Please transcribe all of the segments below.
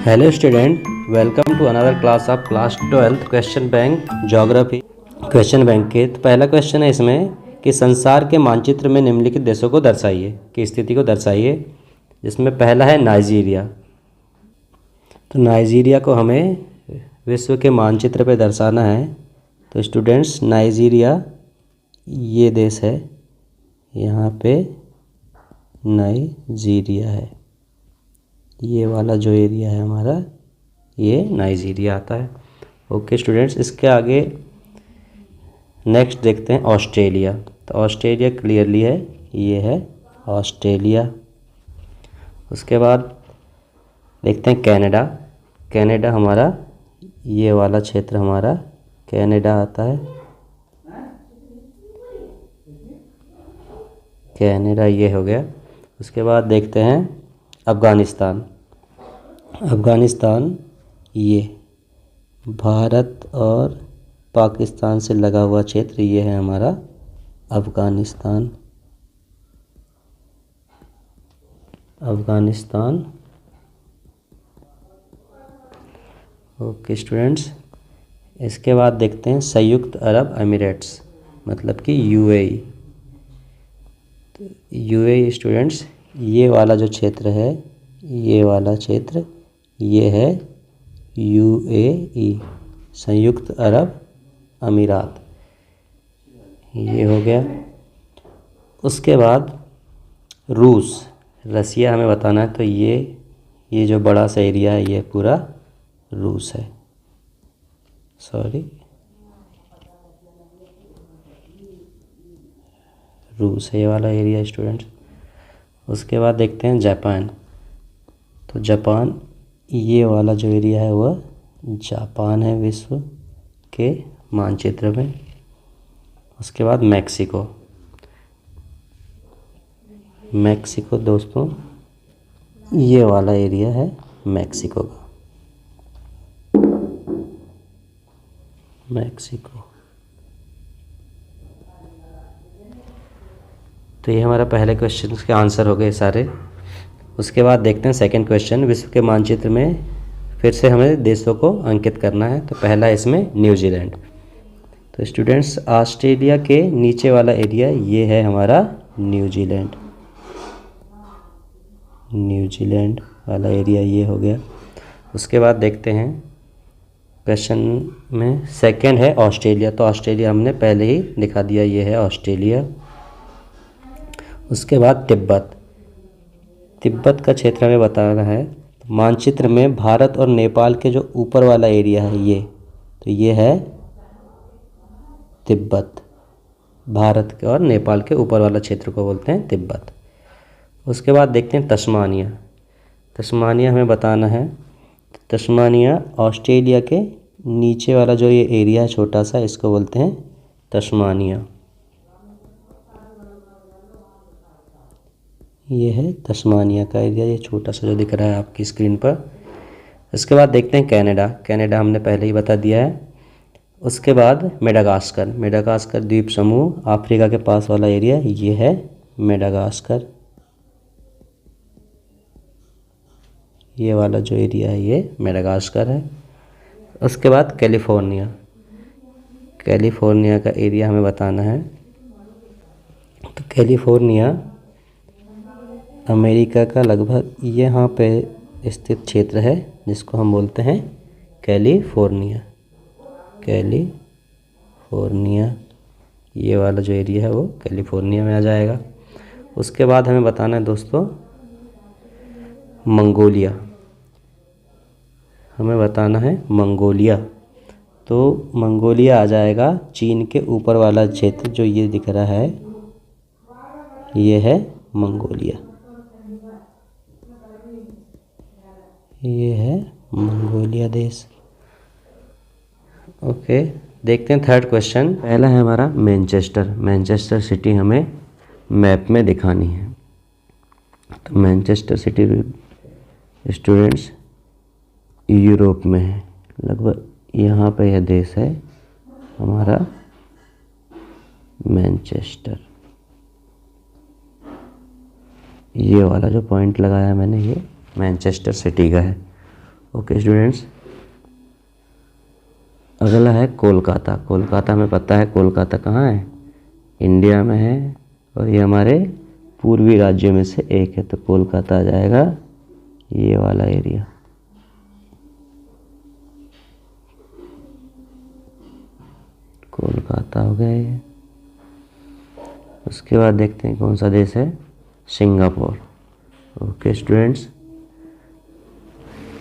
Hello student, welcome to another class of class 12 question bank geography question bank के। तो पहला question है इसमें कि संसार के मानचित्र में निम्नलिखित देशों को दर्शाइए, की स्थिति को दर्शाइए। जिसमें पहला है नाइजीरिया। तो नाइजीरिया को हमें विश्व के मानचित्र पे दर्शाना है। तो स्टूडेंट्स, नाइजीरिया ये देश है, यहाँ पे नाइजीरिया है। ये वाला जो एरिया है हमारा, ये नाइजीरिया आता है। ओके स्टूडेंट्स, इसके आगे नेक्स्ट देखते हैं ऑस्ट्रेलिया। तो ऑस्ट्रेलिया क्लियरली है, ये है ऑस्ट्रेलिया। उसके बाद देखते हैं कनाडा। कनाडा हमारा ये वाला क्षेत्र हमारा कनाडा आता है। कनाडा ये हो गया। उसके बाद देखते हैं अफ़गानिस्तान। अफ़गानिस्तान ये भारत और पाकिस्तान से लगा हुआ क्षेत्र, ये है हमारा अफ़गानिस्तान। अफ़गानिस्तान। ओके स्टूडेंट्स, इसके बाद देखते हैं संयुक्त अरब अमीरात्स, मतलब कि यूएई। तो यूएई स्टूडेंट्स, ये वाला जो क्षेत्र है, ये वाला क्षेत्र ये है यूएई, संयुक्त अरब अमीरात। ये हो गया। उसके बाद रूस, रसिया हमें बताना है। तो ये जो बड़ा सा एरिया है, ये पूरा रूस है। रूस है ये वाला एरिया स्टूडेंट्स। उसके बाद देखते हैं जापान। तो जापान ये वाला जो एरिया है वह जापान है विश्व के मानचित्र में। उसके बाद मैक्सिको। मैक्सिको दोस्तों, ये वाला एरिया है मैक्सिको का। मैक्सिको। तो ये हमारा पहले क्वेश्चन के आंसर हो गए सारे। उसके बाद देखते हैं सेकंड क्वेश्चन। विश्व के मानचित्र में फिर से हमें देशों को अंकित करना है। तो पहला है इसमें न्यूजीलैंड। तो स्टूडेंट्स, ऑस्ट्रेलिया के नीचे वाला एरिया ये है हमारा न्यूजीलैंड। न्यूजीलैंड वाला एरिया ये हो गया। उसके बाद देखते हैं क्वेश्चन में सेकंड है ऑस्ट्रेलिया। तो ऑस्ट्रेलिया हमने पहले ही दिखा दिया, ये है ऑस्ट्रेलिया। उसके बाद तिब्बत। तिब्बत का क्षेत्र हमें बताना है। मानचित्र में भारत और नेपाल के जो ऊपर वाला एरिया है ये, तो ये है तिब्बत। भारत के और नेपाल के ऊपर वाला क्षेत्र को बोलते हैं तिब्बत। उसके बाद देखते हैं तस्मानिया। तस्मानिया हमें बताना है। तस्मानिया ऑस्ट्रेलिया के नीचे वाला जो ये एरिया है छोटा सा, इसको बोलते हैं तस्मानिया। ये है तस्मानिया का एरिया, ये छोटा सा जो दिख रहा है आपकी स्क्रीन पर। इसके बाद देखते हैं कनाडा। कनाडा हमने पहले ही बता दिया है। उसके बाद मेडागास्कर। मेडागास्कर द्वीप समूह, अफ्रीका के पास वाला एरिया, ये है मेडागास्कर। ये वाला जो एरिया है ये मेडागास्कर है। उसके बाद कैलिफोर्निया। कैलिफोर्निया का एरिया हमें बताना है। तो कैलिफोर्निया अमेरिका का लगभग यहाँ पे स्थित क्षेत्र है, जिसको हम बोलते हैं कैलिफोर्निया। कैलिफोर्निया ये वाला जो एरिया है वो कैलिफोर्निया में आ जाएगा। उसके बाद हमें बताना है दोस्तों मंगोलिया। हमें बताना है मंगोलिया। तो मंगोलिया आ जाएगा चीन के ऊपर वाला क्षेत्र, जो ये दिख रहा है ये है मंगोलिया। ये है मंगोलिया देश। ओके, देखते हैं थर्ड क्वेश्चन। पहला है हमारा मैनचेस्टर। मैनचेस्टर सिटी हमें मैप में दिखानी है। तो मैनचेस्टर सिटी स्टूडेंट्स यूरोप में है, लगभग यहाँ पे यह देश है हमारा मैनचेस्टर। ये वाला जो पॉइंट लगाया मैंने, ये मैनचेस्टर सिटी का है। ओके स्टूडेंट्स, अगला है कोलकाता। कोलकाता हमें पता है कोलकाता कहाँ है, इंडिया में है, और ये हमारे पूर्वी राज्यों में से एक है। तो कोलकाता आ जाएगा ये वाला एरिया। कोलकाता हो गया ये। उसके बाद देखते हैं कौन सा देश है, सिंगापुर। ओके स्टूडेंट्स,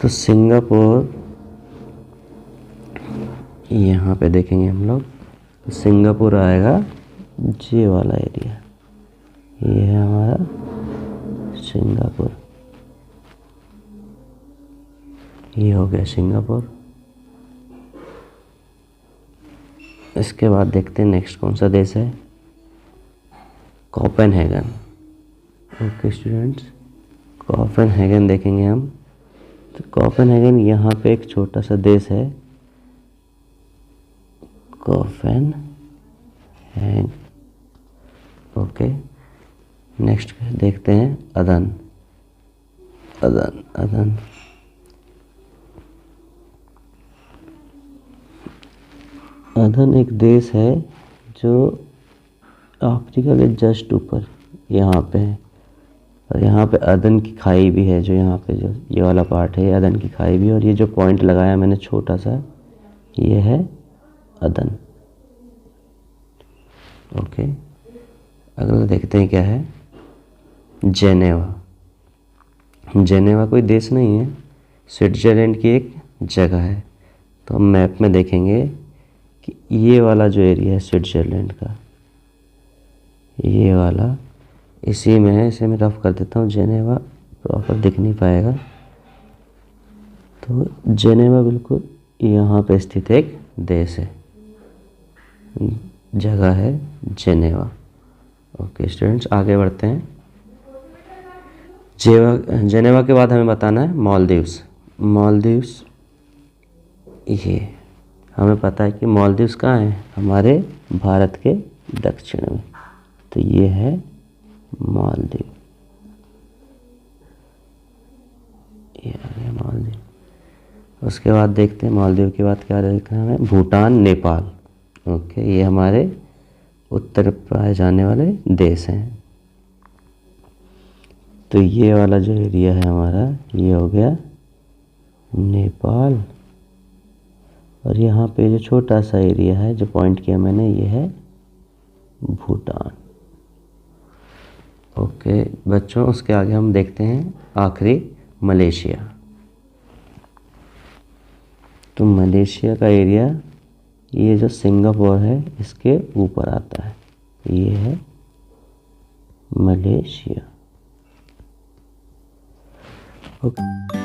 तो सिंगापुर यहाँ पे देखेंगे हम लोग, सिंगापुर आएगा ये वाला एरिया, ये है हमारा सिंगापुर। ये हो गया सिंगापुर। इसके बाद देखते हैं नेक्स्ट कौन सा देश है, कोपेनहेगन। ओके स्टूडेंट्स, कोपेनहेगन देखेंगे हम। तो कोपेनहेगन यहाँ पे एक छोटा सा देश है, कोपेनहेगन। ओके, नेक्स्ट देखते हैं अदन। अदन अदन अदन एक देश है जो अफ्रीका के जस्ट ऊपर यहाँ पे है, और यहाँ पे अदन की खाई भी है। जो यहाँ पे जो ये वाला पार्ट है, अदन की खाई भी है, और ये जो पॉइंट लगाया मैंने छोटा सा, ये है अदन। ओके, अगला देखते हैं क्या है, जेनेवा। जेनेवा कोई देश नहीं है, स्विट्ज़रलैंड की एक जगह है। तो हम मैप में देखेंगे कि ये वाला जो एरिया है स्विट्ज़रलैंड का, ये वाला इसी में है। इसे मैं रफ कर देता हूँ, जेनेवा प्रॉपर दिख नहीं पाएगा। तो जेनेवा बिल्कुल यहाँ पे स्थित एक देश है, जगह है जेनेवा। ओके स्टूडेंट्स, आगे बढ़ते हैं। जेनेवा के बाद हमें बताना है मालदीव्स। मालदीव्स, ये हमें पता है कि मालदीव्स कहाँ है, हमारे भारत के दक्षिण में। तो ये है मालदीव, ये आ गया मालदीव। उसके बाद देखते हैं मालदीव के बाद क्या देखना है हमें, भूटान, नेपाल। ओके, ये हमारे उत्तर पाए जाने वाले देश हैं। तो ये वाला जो एरिया है हमारा, ये हो गया नेपाल, और यहाँ पे जो छोटा सा एरिया है जो पॉइंट किया मैंने, ये है भूटान। ओके बच्चों, उसके आगे हम देखते हैं आखिरी मलेशिया। तो मलेशिया का एरिया, ये जो सिंगापुर है इसके ऊपर आता है, ये है मलेशिया। ओके।